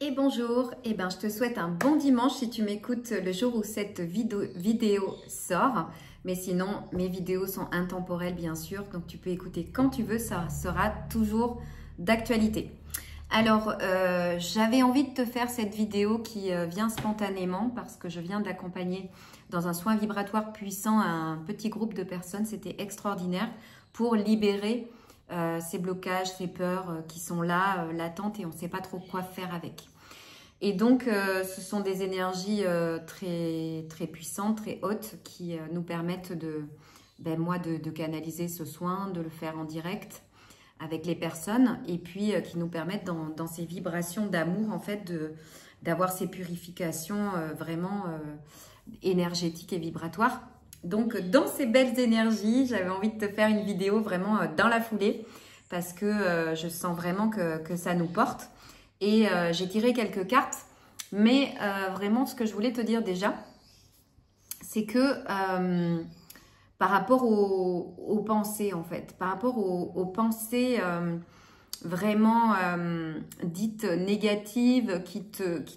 Et bonjour, je te souhaite un bon dimanche si tu m'écoutes le jour où cette vidéo sort. Mais sinon, mes vidéos sont intemporelles bien sûr, donc tu peux écouter quand tu veux, ça sera toujours d'actualité. Alors, j'avais envie de te faire cette vidéo qui vient spontanément parce que je viens d'accompagner dans un soin vibratoire puissant un petit groupe de personnes. C'était extraordinaire pour libérer ces blocages, ces peurs qui sont là, latentes et on ne sait pas trop quoi faire avec. Et donc, ce sont des énergies très, très puissantes, très hautes qui nous permettent de canaliser ce soin, de le faire en direct avec les personnes et puis qui nous permettent dans ces vibrations d'amour en fait d'avoir ces purifications vraiment énergétiques et vibratoires. Donc dans ces belles énergies, j'avais envie de te faire une vidéo vraiment dans la foulée parce que je sens vraiment que ça nous porte. Et j'ai tiré quelques cartes, mais vraiment ce que je voulais te dire déjà, c'est que par rapport aux pensées en fait, par rapport aux pensées vraiment dites négatives qui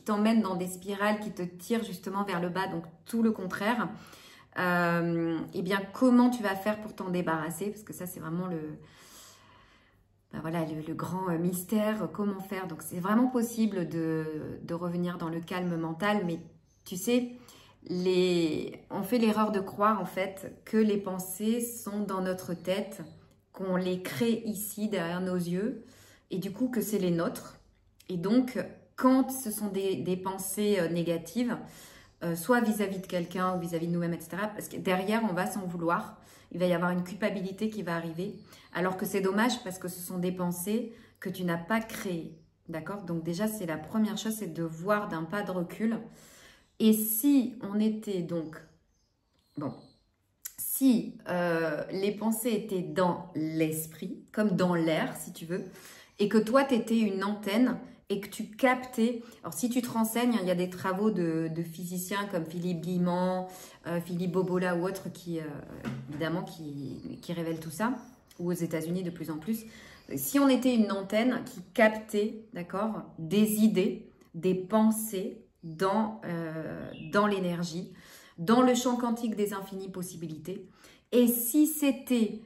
t'emmènent dans des spirales, qui te tirent justement vers le bas, donc tout le contraire, et bien comment tu vas faire pour t'en débarrasser, parce que ça c'est vraiment le grand mystère, comment faire. Donc c'est vraiment possible de revenir dans le calme mental, mais tu sais, on fait l'erreur de croire en fait que les pensées sont dans notre tête, qu'on les crée ici derrière nos yeux et du coup que c'est les nôtres. Et donc quand ce sont des pensées négatives, soit vis-à-vis de quelqu'un ou vis-à-vis de nous-mêmes, etc., parce que derrière on va s'en vouloir, il va y avoir une culpabilité qui va arriver, alors que c'est dommage parce que ce sont des pensées que tu n'as pas créées, d'accord? Donc déjà c'est la première chose, c'est de voir d'un pas de recul. Et si on était donc, si les pensées étaient dans l'esprit, comme dans l'air si tu veux, et que toi tu étais une antenne et que tu captais, alors si tu te renseignes, il y a des travaux de physiciens comme Philippe Guillemant, Philippe Bobola ou autres qui, évidemment, qui révèlent tout ça, ou aux États-Unis de plus en plus. Si on était une antenne qui captait, d'accord, des idées, des pensées, dans l'énergie, dans le champ quantique des infinies possibilités. Et si c'était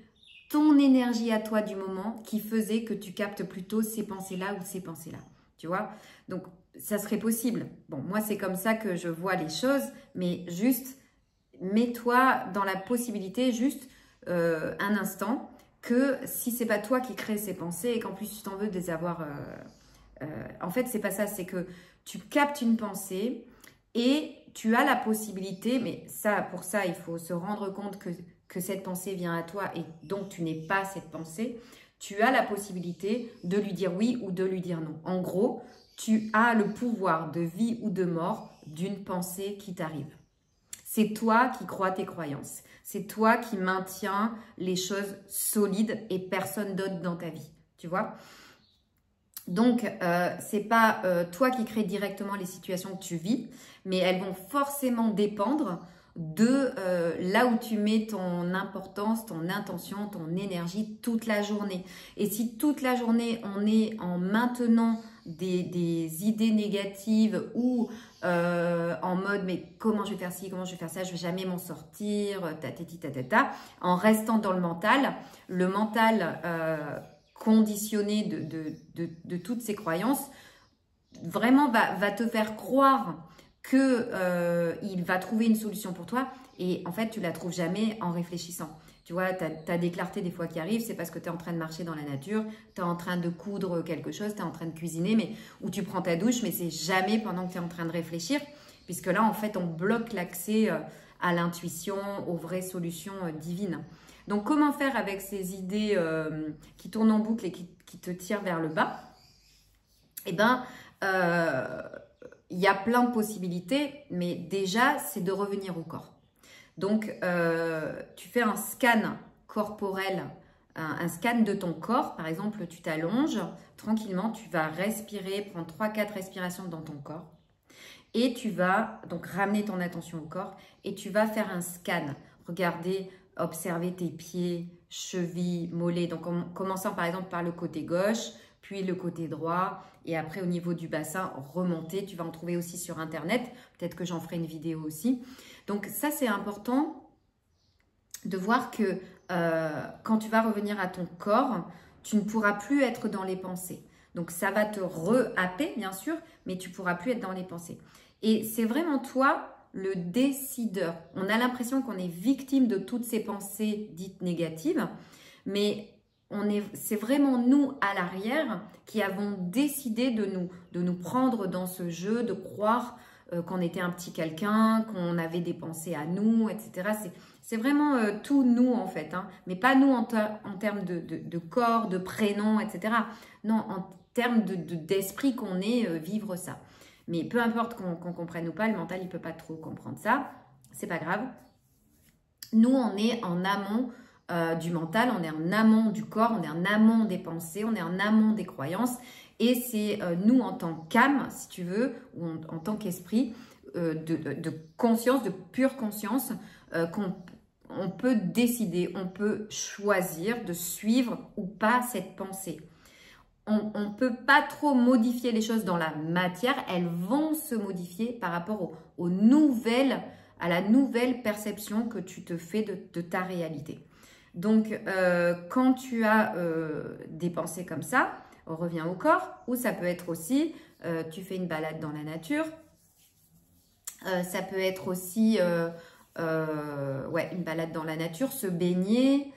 ton énergie à toi du moment qui faisait que tu captes plutôt ces pensées-là ou ces pensées-là, tu vois? Donc, ça serait possible. Bon, moi, c'est comme ça que je vois les choses, mais juste, mets-toi dans la possibilité, juste un instant, que si c'est pas toi qui crée ces pensées et qu'en plus tu t'en veux de les avoir... en fait, c'est pas ça, c'est que tu captes une pensée et tu as la possibilité, mais ça, pour ça, il faut se rendre compte que cette pensée vient à toi et donc tu n'es pas cette pensée. Tu as la possibilité de lui dire oui ou de lui dire non. En gros, tu as le pouvoir de vie ou de mort d'une pensée qui t'arrive. C'est toi qui crois tes croyances. C'est toi qui maintiens les choses solides et personne d'autre dans ta vie. Tu vois ? Donc, c'est pas toi qui crée directement les situations que tu vis, mais elles vont forcément dépendre de là où tu mets ton importance, ton intention, ton énergie toute la journée. Et si toute la journée, on est en maintenant des idées négatives ou en mode « mais comment je vais faire ci, comment je vais faire ça, je vais jamais m'en sortir, en restant dans le mental conditionné de toutes ces croyances, vraiment va te faire croire qu'il va trouver une solution pour toi et en fait tu la trouves jamais en réfléchissant. Tu vois, tu as des clartés des fois qui arrivent, c'est parce que tu es en train de marcher dans la nature, tu es en train de coudre quelque chose, tu es en train de cuisiner, ou tu prends ta douche, mais c'est jamais pendant que tu es en train de réfléchir, puisque là en fait on bloque l'accès à l'intuition, aux vraies solutions divines. Donc, comment faire avec ces idées qui tournent en boucle et qui te tirent vers le bas? Eh bien, il y a plein de possibilités, mais déjà, c'est de revenir au corps. Donc, tu fais un scan corporel, un scan de ton corps. Par exemple, tu t'allonges tranquillement, tu vas respirer, prendre 3-4 respirations dans ton corps. Et tu vas donc ramener ton attention au corps et tu vas faire un scan. Regarder, observer tes pieds, chevilles, mollets. Donc, en commençant par exemple par le côté gauche, puis le côté droit, et après au niveau du bassin, remonter. Tu vas en trouver aussi sur Internet. Peut-être que j'en ferai une vidéo aussi. Donc ça, c'est important de voir que quand tu vas revenir à ton corps, tu ne pourras plus être dans les pensées. Donc ça va te re-happer, bien sûr, mais tu ne pourras plus être dans les pensées. Et c'est vraiment toi le décideur. On a l'impression qu'on est victime de toutes ces pensées dites négatives, mais c'est vraiment nous à l'arrière qui avons décidé de nous prendre dans ce jeu, de croire qu'on était un petit quelqu'un, qu'on avait des pensées à nous, etc. C'est vraiment tout nous en fait, hein. Mais pas nous en termes de corps, de prénom, etc. Non, en termes d'esprit qu'on est, vivre ça. Mais peu importe qu'on comprenne ou pas, le mental, il ne peut pas trop comprendre ça. C'est pas grave. Nous, on est en amont du mental, on est en amont du corps, on est en amont des pensées, on est en amont des croyances. Et c'est nous, en tant qu'âme, si tu veux, ou en tant qu'esprit, de conscience, de pure conscience, qu'on peut décider, on peut choisir de suivre ou pas cette pensée. On ne peut pas trop modifier les choses dans la matière, elles vont se modifier par rapport à la nouvelle perception que tu te fais de ta réalité. Donc, quand tu as des pensées comme ça, on revient au corps, ou ça peut être aussi, tu fais une balade dans la nature, ça peut être aussi une balade dans la nature, se baigner,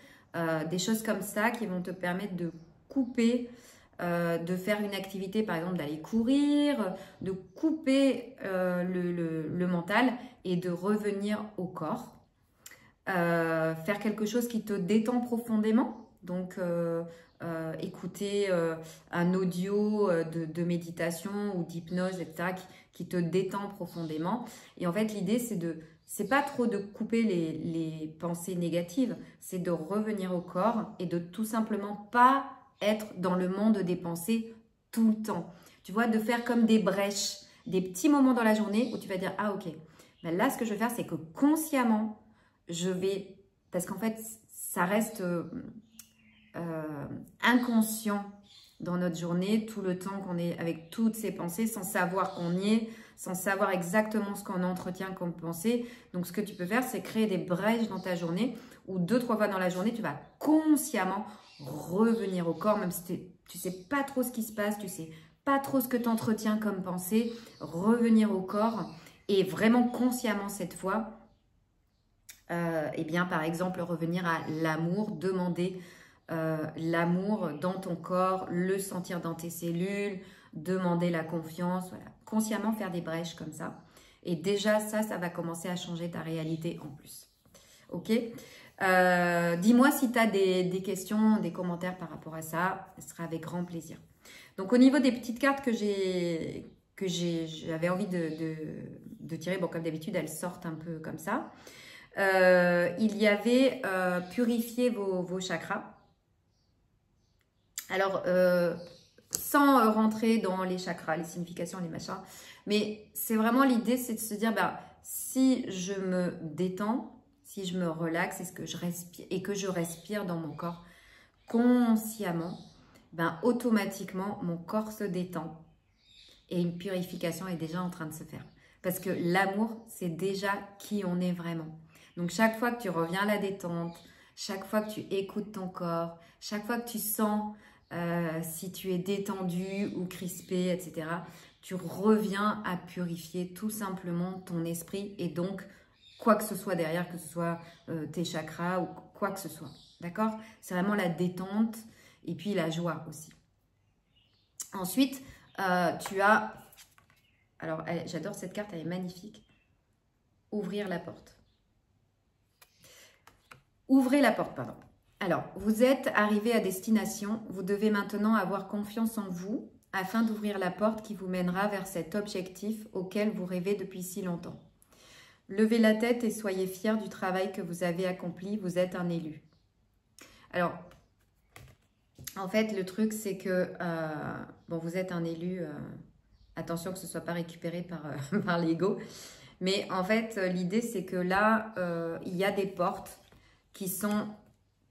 des choses comme ça qui vont te permettre de couper, de faire une activité, par exemple d'aller courir, de couper le mental et de revenir au corps. Faire quelque chose qui te détend profondément, donc écouter un audio de méditation ou d'hypnose, etc., qui te détend profondément. Et en fait, l'idée, c'est pas trop de couper les pensées négatives, c'est de revenir au corps et de tout simplement pas être dans le monde des pensées tout le temps. Tu vois, de faire comme des brèches, des petits moments dans la journée où tu vas dire, ah ok, ben là, ce que je vais faire, c'est que consciemment, je vais, parce qu'en fait, ça reste inconscient dans notre journée, tout le temps qu'on est avec toutes ces pensées, sans savoir qu'on y est, sans savoir exactement ce qu'on entretient comme pensée. Donc, ce que tu peux faire, c'est créer des brèches dans ta journée, où 2-3 fois dans la journée, tu vas consciemment revenir au corps, même si tu sais pas trop ce qui se passe, tu sais pas trop ce que tu entretiens comme pensée, revenir au corps et vraiment consciemment cette fois, eh bien par exemple revenir à l'amour, demander l'amour dans ton corps, le sentir dans tes cellules, demander la confiance, voilà. Consciemment faire des brèches comme ça. Et déjà ça va commencer à changer ta réalité en plus. Ok ? Dis-moi si tu as des questions, des commentaires par rapport à ça, ce sera avec grand plaisir. Donc au niveau des petites cartes que j'avais envie de tirer, bon comme d'habitude elles sortent un peu comme ça, il y avait purifier vos chakras. Alors sans rentrer dans les chakras, les significations, les machins, mais c'est vraiment l'idée, c'est de se dire, si je me détends, si je me relaxe et que je respire dans mon corps consciemment, automatiquement, mon corps se détend et une purification est déjà en train de se faire. Parce que l'amour, c'est déjà qui on est vraiment. Donc, chaque fois que tu reviens à la détente, chaque fois que tu écoutes ton corps, chaque fois que tu sens si tu es détendu ou crispé, etc., tu reviens à purifier tout simplement ton esprit et donc quoi que ce soit derrière, que ce soit tes chakras ou quoi que ce soit. D'accord? C'est vraiment la détente et puis la joie aussi. Ensuite, tu as... Alors, j'adore cette carte, elle est magnifique. Ouvrir la porte. Ouvrez la porte, pardon. Alors, vous êtes arrivé à destination. Vous devez maintenant avoir confiance en vous afin d'ouvrir la porte qui vous mènera vers cet objectif auquel vous rêvez depuis si longtemps. Levez la tête et soyez fiers du travail que vous avez accompli. Vous êtes un élu. Alors, en fait, le truc, c'est que vous êtes un élu. Attention que ce ne soit pas récupéré par l'ego. Mais en fait, l'idée, c'est que là, il y a des portes qui sont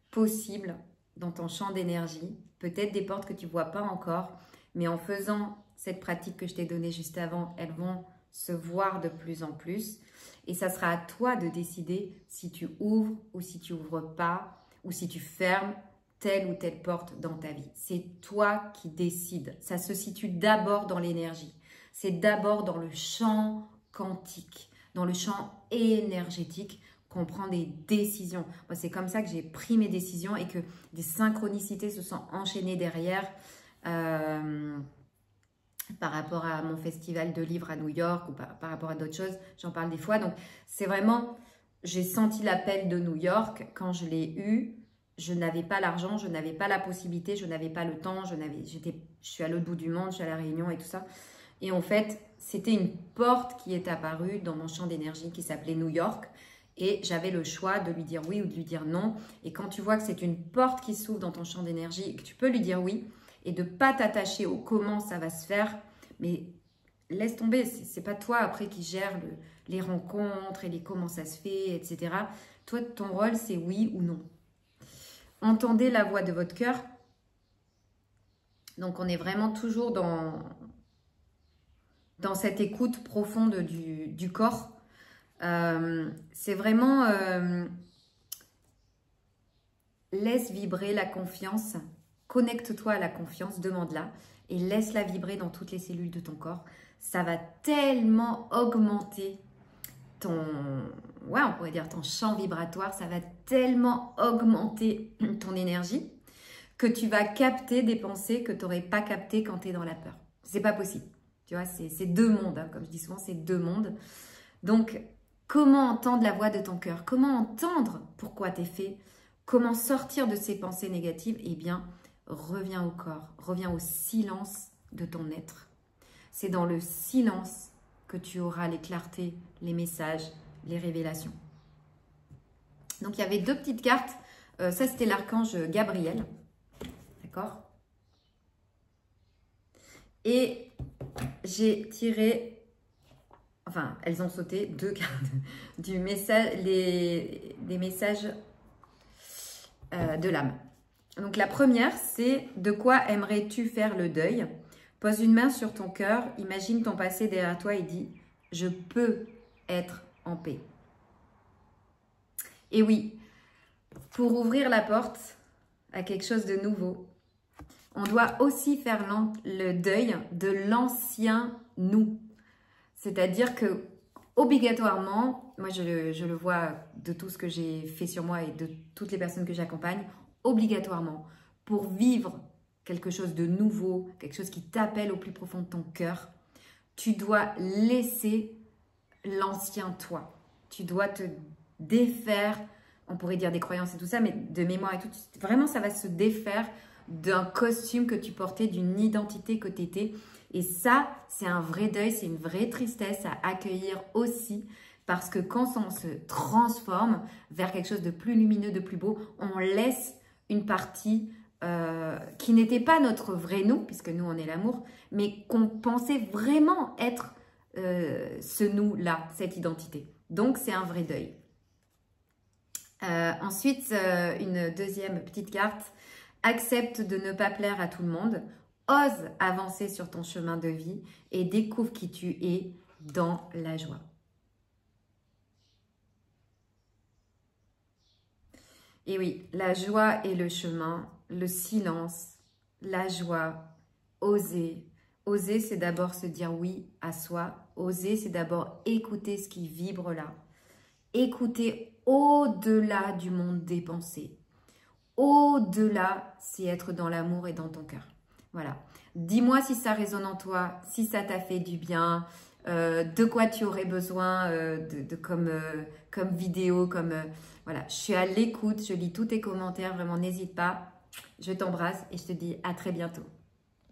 possibles dans ton champ d'énergie peut-être des portes que tu ne vois pas encore, mais en faisant cette pratique que je t'ai donnée juste avant, elles vont se voir de plus en plus. Et ça sera à toi de décider si tu ouvres ou si tu ouvres pas, ou si tu fermes telle ou telle porte dans ta vie. C'est toi qui décides. Ça se situe d'abord dans l'énergie. C'est d'abord dans le champ quantique, dans le champ énergétique qu'on prend des décisions. Moi, c'est comme ça que j'ai pris mes décisions et que des synchronicités se sont enchaînées derrière par rapport à mon festival de livres à New York ou par rapport à d'autres choses. J'en parle des fois. Donc, c'est vraiment, j'ai senti l'appel de New York. Quand je l'ai eu, je n'avais pas l'argent, je n'avais pas la possibilité, je n'avais pas le temps. Je suis à l'autre bout du monde, je suis à La Réunion et tout ça. Et en fait, c'était une porte qui est apparue dans mon champ d'énergie qui s'appelait New York. Et j'avais le choix de lui dire oui ou de lui dire non. Et quand tu vois que c'est une porte qui s'ouvre dans ton champ d'énergie et que tu peux lui dire oui et de ne pas t'attacher au comment ça va se faire, mais laisse tomber, c'est pas toi après qui gère les rencontres et les comment ça se fait, etc. Toi, ton rôle, c'est oui ou non. Entendez la voix de votre cœur. Donc, on est vraiment toujours dans cette écoute profonde du corps. C'est vraiment laisse vibrer la confiance, connecte-toi à la confiance, demande-la et laisse-la vibrer dans toutes les cellules de ton corps. Ça va tellement augmenter ton champ vibratoire, ça va tellement augmenter ton énergie que tu vas capter des pensées que tu n'aurais pas captées quand tu es dans la peur. C'est pas possible. Tu vois, c'est deux mondes, hein, comme je dis souvent, c'est deux mondes. Donc, comment entendre la voix de ton cœur? Comment entendre pourquoi tu es fait? Comment sortir de ces pensées négatives? Eh bien, reviens au corps, reviens au silence de ton être. C'est dans le silence que tu auras les clartés, les messages, les révélations. Donc, il y avait deux petites cartes. Ça, c'était l'archange Gabriel. D'accord? Et j'ai tiré... Enfin, elles ont sauté deux cartes des messages de l'âme. Donc, la première, c'est « De quoi aimerais-tu faire le deuil ?» Pose une main sur ton cœur, imagine ton passé derrière toi et dis « Je peux être en paix. » Et oui, pour ouvrir la porte à quelque chose de nouveau, on doit aussi faire le deuil de l'ancien nous. C'est-à-dire que, obligatoirement, moi je le vois de tout ce que j'ai fait sur moi et de toutes les personnes que j'accompagne, obligatoirement, pour vivre quelque chose de nouveau, quelque chose qui t'appelle au plus profond de ton cœur, tu dois laisser l'ancien toi. Tu dois te défaire, on pourrait dire des croyances et tout ça, mais de mémoire et tout, vraiment ça va se défaire d'un costume que tu portais, d'une identité que tu étais. Et ça, c'est un vrai deuil, c'est une vraie tristesse à accueillir aussi, parce que quand on se transforme vers quelque chose de plus lumineux, de plus beau, on laisse une partie qui n'était pas notre vrai nous, puisque nous, on est l'amour, mais qu'on pensait vraiment être ce nous-là, cette identité. Donc, c'est un vrai deuil. Ensuite, une deuxième petite carte. Accepte de ne pas plaire à tout le monde. Ose avancer sur ton chemin de vie et découvre qui tu es dans la joie. Et oui, la joie est le chemin, le silence, la joie, oser. Oser, c'est d'abord se dire oui à soi. Oser, c'est d'abord écouter ce qui vibre là. Écouter au-delà du monde des pensées. Au-delà, c'est être dans l'amour et dans ton cœur. Voilà. Dis-moi si ça résonne en toi, si ça t'a fait du bien, de quoi tu aurais besoin comme vidéo, voilà. Je suis à l'écoute, je lis tous tes commentaires, vraiment n'hésite pas. Je t'embrasse et je te dis à très bientôt.